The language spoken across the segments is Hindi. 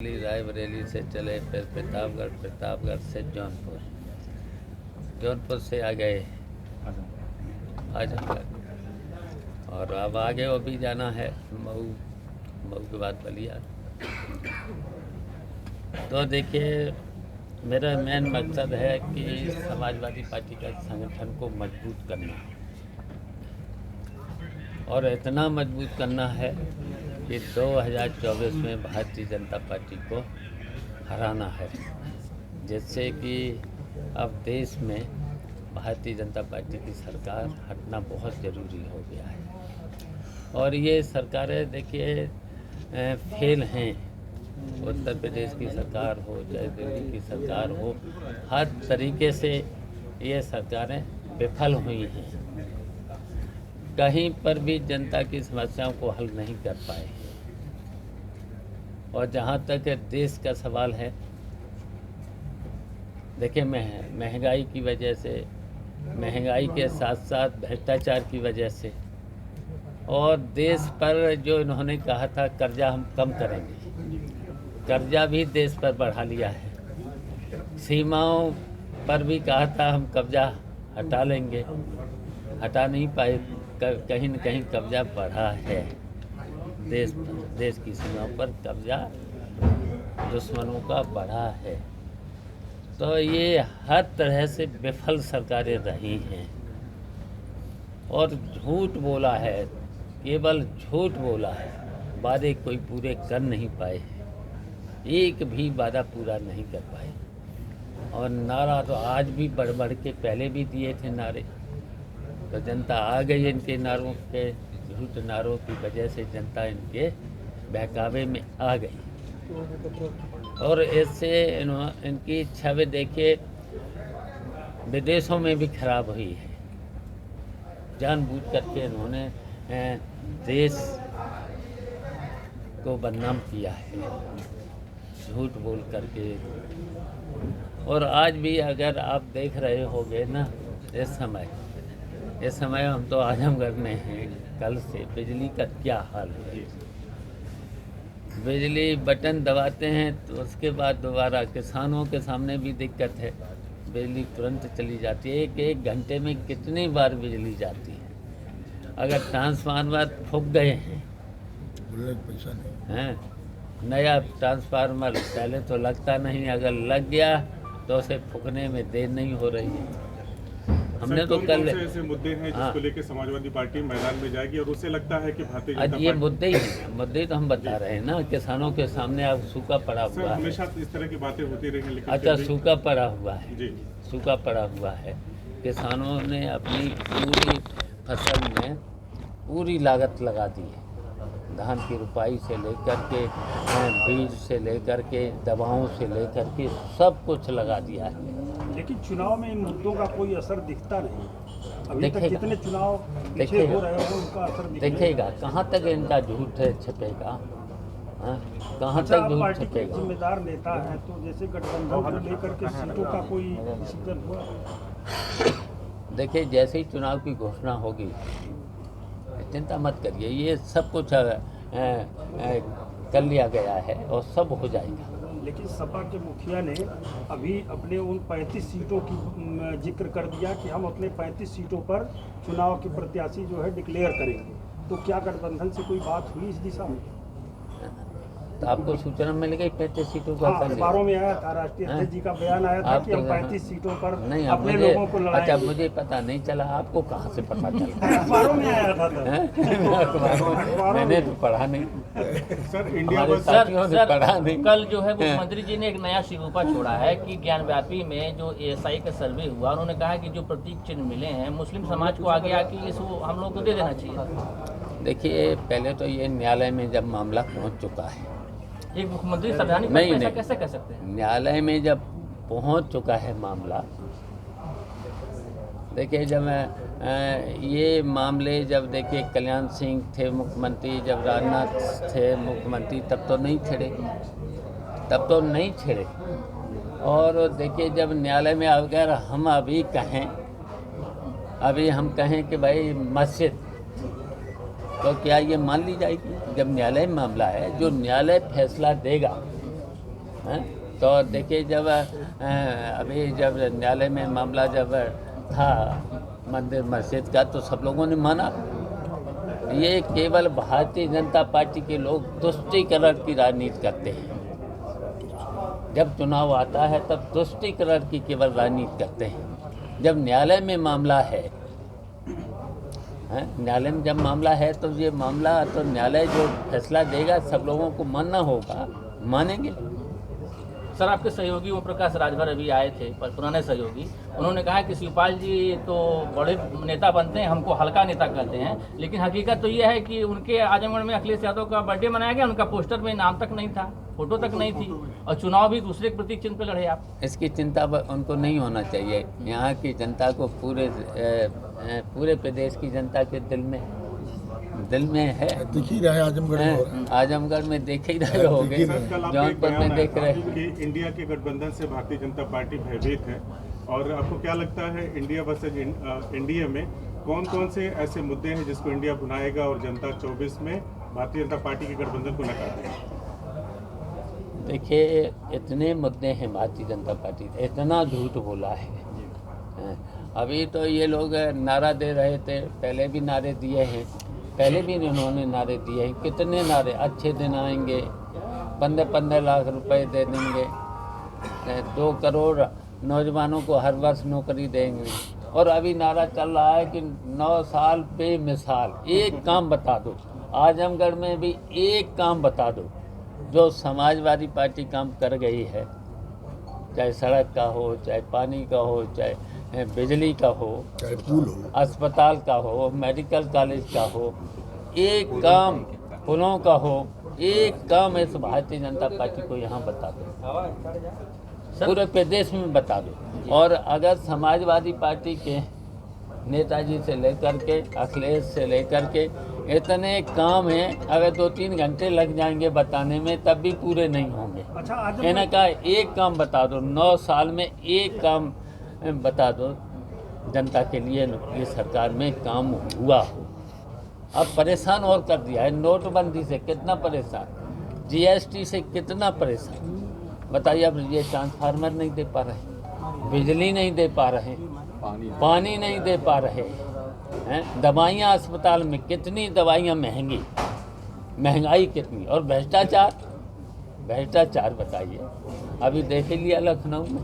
रायबरेली से चले, फिर प्रतापगढ़, प्रतापगढ़ से जौनपुर, जौनपुर से आ गए आजमगढ़, और अब आगे वो भी जाना है मऊ, मऊ के बाद बलिया। तो देखिए, मेरा मेन मकसद है कि समाजवादी पार्टी का संगठन को मजबूत करना, और इतना मजबूत करना है कि 2024 में भारतीय जनता पार्टी को हराना है, जिससे कि अब देश में भारतीय जनता पार्टी की सरकार हटना बहुत ज़रूरी हो गया है। और ये सरकारें देखिए फेल हैं, उत्तर प्रदेश की सरकार हो चाहे दिल्ली की सरकार हो, हर तरीके से ये सरकारें विफल हुई हैं, कहीं पर भी जनता की समस्याओं को हल नहीं कर पाए। और जहाँ तक देश का सवाल है, देखिए महंगाई की वजह से, महंगाई के साथ साथ भ्रष्टाचार की वजह से, और देश पर जो इन्होंने कहा था कर्जा हम कम करेंगे, कर्जा भी देश पर बढ़ा लिया है। सीमाओं पर भी कहा था हम कब्जा हटा लेंगे, हटा नहीं पाए, कहीं न कहीं कब्जा बढ़ा है। देश की सीमाओं पर कब्जा दुश्मनों का बढ़ा है। तो ये हर तरह से विफल सरकारें रही हैं, और झूठ बोला है, केवल झूठ बोला है, वादे कोई पूरे कर नहीं पाए, एक भी वादा पूरा नहीं कर पाए। और नारा तो आज भी बढ़ बढ़ के पहले भी दिए थे नारे, तो जनता आ गई इनके नारों के, झूठ नारों की वजह से जनता इनके बहकावे में आ गई। और इससे इनकी छवि देखिए विदेशों में भी खराब हुई है। जानबूझ करके इन्होंने देश को बदनाम किया है, झूठ बोल करके। और आज भी अगर आप देख रहे होंगे ना, इस समय हम तो आजमगढ़ में हैं, कल से बिजली का क्या हाल है। बिजली बटन दबाते हैं तो उसके बाद दोबारा किसानों के सामने भी दिक्कत है, बिजली तुरंत चली जाती है। एक घंटे में कितनी बार बिजली जाती है। अगर ट्रांसफार्मर फूक गए हैं, नया ट्रांसफार्मर पहले तो लगता नहीं, अगर लग गया तो उसे फूकने में देर नहीं हो रही है। हमने तो कल ऐसे मुद्दे हैं जिसको लेकर समाजवादी पार्टी मैदान में जाएगी, और उससे लगता है कि भारतीय जनता ये मुद्दे तो हम बता रहे हैं ना। किसानों के सामने अब सूखा पड़ा हुआ है, हमेशा इस तरह की बातें होती रही, लेकिन अच्छा सूखा पड़ा हुआ है जी, सूखा पड़ा हुआ है। किसानों ने अपनी पूरी फसल में पूरी लागत लगा दी है, धान की रुपाई से लेकर के, बीज से लेकर के, दवाओं से लेकर के, सब कुछ लगा दिया है। लेकिन चुनाव में इन मुद्दों का कोई असर दिखता नहीं। अभी तक जितने चुनाव पीछे हो रहे हैं उनका असर दिखेगा। कहाँ तक इनका झूठ छिपेगा, कहाँ तक झूठ छिपेगा। जिम्मेदार नेता है, तो जैसे गठबंधन को लेकर के सीटों का कोई डिसीजन हुआ? देखिए, जैसे ही चुनाव की घोषणा होगी, चिंता मत करिए, ये सब कुछ कर लिया गया है और सब हो जाएगा। लेकिन सपा के मुखिया ने अभी अपने उन 35 सीटों की जिक्र कर दिया कि हम अपने 35 सीटों पर चुनाव के प्रत्याशी जो है डिक्लेयर करेंगे। तो क्या गठबंधन से कोई बात हुई इस दिशा में? तो आपको सूचना मिल गई 35 सीटों का? अखबारों में आया था, राष्ट्रीय अध्यक्ष जी का बयान आया था कि हम 35 सीटों पर नहीं, अपने लोगों को लड़ाएंगे। अच्छा, मुझे पता नहीं चला, आपको कहाँ से पता चला? अखबारों में आया था। मैंने तो पढ़ा नहीं सर। इंडिया पढ़ा नहीं। कल जो है मुख्यमंत्री जी ने एक नया शिकोपा छोड़ा है कि ज्ञानव्यापी में जो ASI का सर्वे हुआ, उन्होंने कहा कि जो प्रतीक चिन्ह मिले हैं मुस्लिम समाज को आगे आके इसको हम लोग को दे देना चाहिए। देखिए, पहले तो ये न्यायालय में जब मामला पहुंच चुका है, एक मुख्यमंत्री संवैधानिक पद पे ऐसा कैसे कह सकते हैं? न्यायालय में जब पहुंच चुका है मामला, देखिए जब ये मामले जब देखिए कल्याण सिंह थे मुख्यमंत्री, जब राजनाथ थे मुख्यमंत्री, तब तो नहीं छिड़े। और देखिए जब न्यायालय में अगर हम अभी हम कहें कि भाई मस्जिद, तो क्या ये मान ली जाएगी? जब न्यायालय में मामला है, जो न्यायालय फैसला देगा हैं? तो देखिए जब अभी जब न्यायालय में मामला जब था मंदिर मस्जिद का तो सब लोगों ने माना। ये केवल भारतीय जनता पार्टी के लोग तुष्टीकरण की राजनीति करते हैं। जब चुनाव आता है तब तुष्टीकरण की केवल राजनीति करते हैं। जब न्यायालय में मामला है, न्यायालय में जब मामला है तो ये मामला तो न्यायालय जो फैसला देगा सब लोगों को मानना होगा, मानेंगे। सर, आपके सहयोगी ओम प्रकाश राजभर अभी आए थे, पुराने सहयोगी, उन्होंने कहा कि शिवपाल जी तो बड़े नेता बनते हैं, हमको हल्का नेता कहते हैं, लेकिन हकीकत तो ये है कि उनके आजमगढ़ में अखिलेश यादव का बर्थडे मनाया गया, उनका पोस्टर में नाम तक नहीं था, फोटो तक नहीं थी, और चुनाव भी दूसरे प्रतीक चिन्ह पे लड़े आप। इसकी चिंता उनको नहीं होना चाहिए। यहाँ की जनता को पूरे प्रदेश की जनता के दिल में है। दिख ही रहा है आजमगढ़ में, आजमगढ़ में देख ही रहे होगे, जौनपुर में देख रहे कि इंडिया के गठबंधन से भारतीय जनता पार्टी भयभीत है, और आपको क्या लगता है इंडिया वर्सेज इंडिया में कौन कौन से ऐसे मुद्दे हैं जिसको इंडिया भुनाएगा और जनता 24 में भारतीय जनता पार्टी के गठबंधन को नकार देगी? देखिए इतने मुद्दे हैं भारतीय जनता पार्टी, इतना झूठ बोला है। अभी तो ये लोग नारा दे रहे थे, पहले भी नारे दिए हैं, पहले भी इन्होंने नारे दिए हैं। कितने नारे, अच्छे दिन आएंगे, 15 लाख रुपए दे देंगे, 2 करोड़ नौजवानों को हर वर्ष नौकरी देंगे, और अभी नारा चल रहा है कि 9 साल बेमिसाल। एक काम बता दो, आजमगढ़ में भी एक काम बता दो जो समाजवादी पार्टी काम कर गई है, चाहे सड़क का हो, चाहे पानी का हो, चाहे बिजली का हो, चाहे पुल हो, अस्पताल का हो, मेडिकल कॉलेज का हो, एक काम पुलों का हो, एक काम इस भारतीय जनता पार्टी को यहाँ बता दो, पूरे प्रदेश में बता दो। और अगर समाजवादी पार्टी के नेताजी से लेकर के अखिलेश से लेकर के इतने काम हैं, अगर 2-3 घंटे लग जाएंगे बताने में तब भी पूरे नहीं होंगे। अच्छा, इन्हें कहा एक काम बता दो, 9 साल में एक काम बता दो जनता के लिए, ये सरकार में काम हुआ हो। अब परेशान और कर दिया है, नोटबंदी से कितना परेशान, जीएसटी से कितना परेशान, बताइए। अब ये ट्रांसफार्मर नहीं दे पा रहे, बिजली नहीं दे पा रहे, पानी नहीं दे पा रहे हैं, दवाइयाँ अस्पताल में कितनी दवाइयाँ महंगाई कितनी, और भ्रष्टाचार बताइए। अभी देख लिया लखनऊ में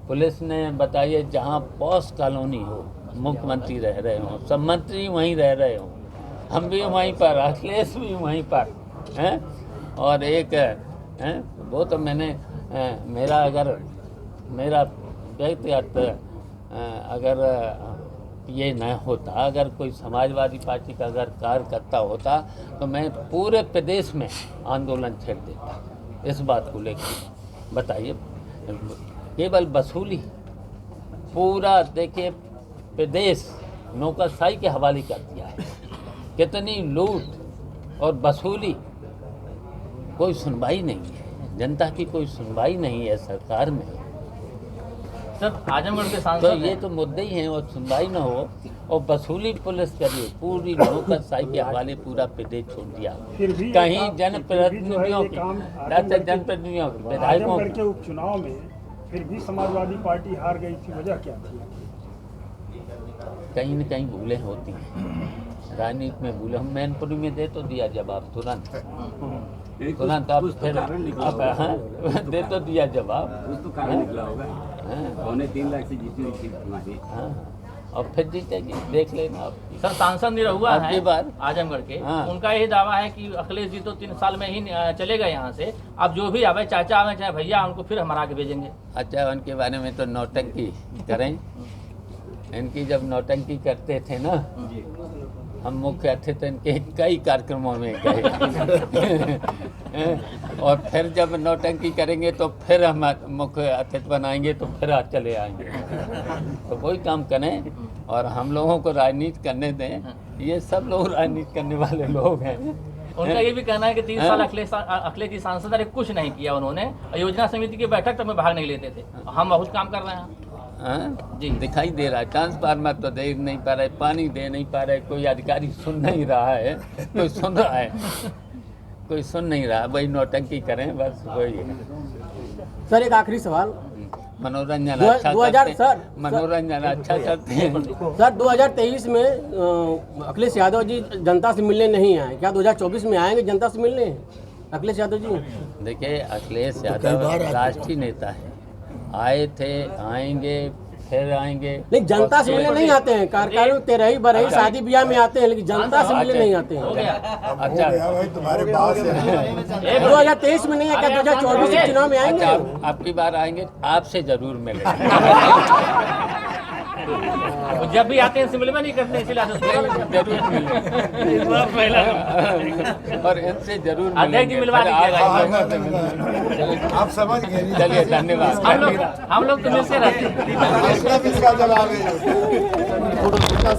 पुलिस ने, बताइए जहाँ पॉश कॉलोनी हो, मुख्यमंत्री रह रहे हो, सब मंत्री वहीं रह रहे हो, हम भी वहीं पर, अखिलेश भी वहीं पर हैं, और एक हैं वो तो मेरा व्यक्तिगत अगर ये न होता, अगर कोई समाजवादी पार्टी का अगर कार्यकर्ता होता तो मैं पूरे प्रदेश में आंदोलन छेड़ देता इस बात को लेकर। बताइए, केवल वसूली, पूरा देखिए प्रदेश नौकरशाही के हवाले कर दिया है, कितनी लूट और वसूली, कोई सुनवाई नहीं है, जनता की कोई सुनवाई नहीं है सरकार में। सर, आजमगढ़ के सांसद तो ये तो मुद्दे ही हैं, और सुनवाई न हो और वसूली पुलिस करिए, पूरी नौकरशाही के हवाले पूरा प्रदेश छोड़ दिया। कहीं जनप्रतिनिधियों की, जनप्रतिनिधियों की, विधायकों के उपचुनाव में फिर भी समाजवादी पार्टी हार गई थी, वजह क्या थी? कहीं न कहीं भूलें होती हैं राजनीति में, भूलें। हम मैनपुरी में दे तो दिया जवाब तुरंत, अब फिर अब दे तो दिया जवाब, कुछ तो कारण निकला होगा। 3.25 लाख से जीती हुई थी तुम्हारी। और फिर जीतेगी, देख लेना आप। सर, सांसद निरहुआ है बार आजमगढ़ के, उनका यही दावा है कि अखिलेश जी तो 3 साल में ही चले गए यहाँ से, अब जो भी आवे, चाचा आवे चाहे भैया, उनको फिर हमारा के भेजेंगे। अच्छा, उनके बारे में तो नौटंकी करें, इनकी जब नौटंकी करते थे ना, हम मुख्य अतिथि तो इनके कई कार्यक्रमों में गए और फिर जब नौटंकी करेंगे तो फिर हम मुख्य अतिथि बनाएंगे, तो फिर आज चले आएंगे। तो वही काम करें और हम लोगों को राजनीति करने दें। ये सब लोग राजनीति करने वाले लोग हैं। उनका ये भी कहना है कि 3 साल अखिलेश जी सांसद रहे, कुछ नहीं किया उन्होंने, योजना समिति की बैठक तक में भाग नहीं लेते थे। हम बहुत काम कर रहे हैं जी, दिखाई दे रहा है। ट्रांसफार्मर तो दे नहीं पा रहे, पानी दे नहीं पा रहे, कोई अधिकारी सुन नहीं रहा है, कोई सुन रहा है। कोई सुन नहीं रहा, वही नौटंकी करें बस वही है। सर एक आखिरी सवाल, मनोरंजन दो- अच्छा 2000 करते हैं, सर- मनोरंजन अच्छा करते हैं। सर 2023 में अखिलेश यादव जी जनता से मिलने नहीं आए, क्या 2024 में आएंगे जनता से मिलने अखिलेश यादव जी? देखिए अखिलेश कई यादव बार आते राष्ट्रीय नेता है, आए थे, आएंगे, फिर आएंगे। नहीं, जनता से मिलने नहीं आते हैं, कार्यकाल में 13 बरही शादी ब्याह में आते हैं, लेकिन जनता से मिलने नहीं आते हो हैं। गया। अच्छा भाई तुम्हारे पास है। 2023 में नहीं है, क्या 2024 के चुनाव में आएंगे? अच्छा, आपकी बार आएंगे, आपसे जरूर मिलेंगे। वो जब भी आते हैं सिविल में नहीं करते, इसलिए जरूर मिलेंगे और इनसे जरूर अध्यक्ष जी मिलवा दीजिएगा। आप समझ गए। चलिए धन्यवाद। हम लोग तो मिलते रहते हैं। इसका जवाब है।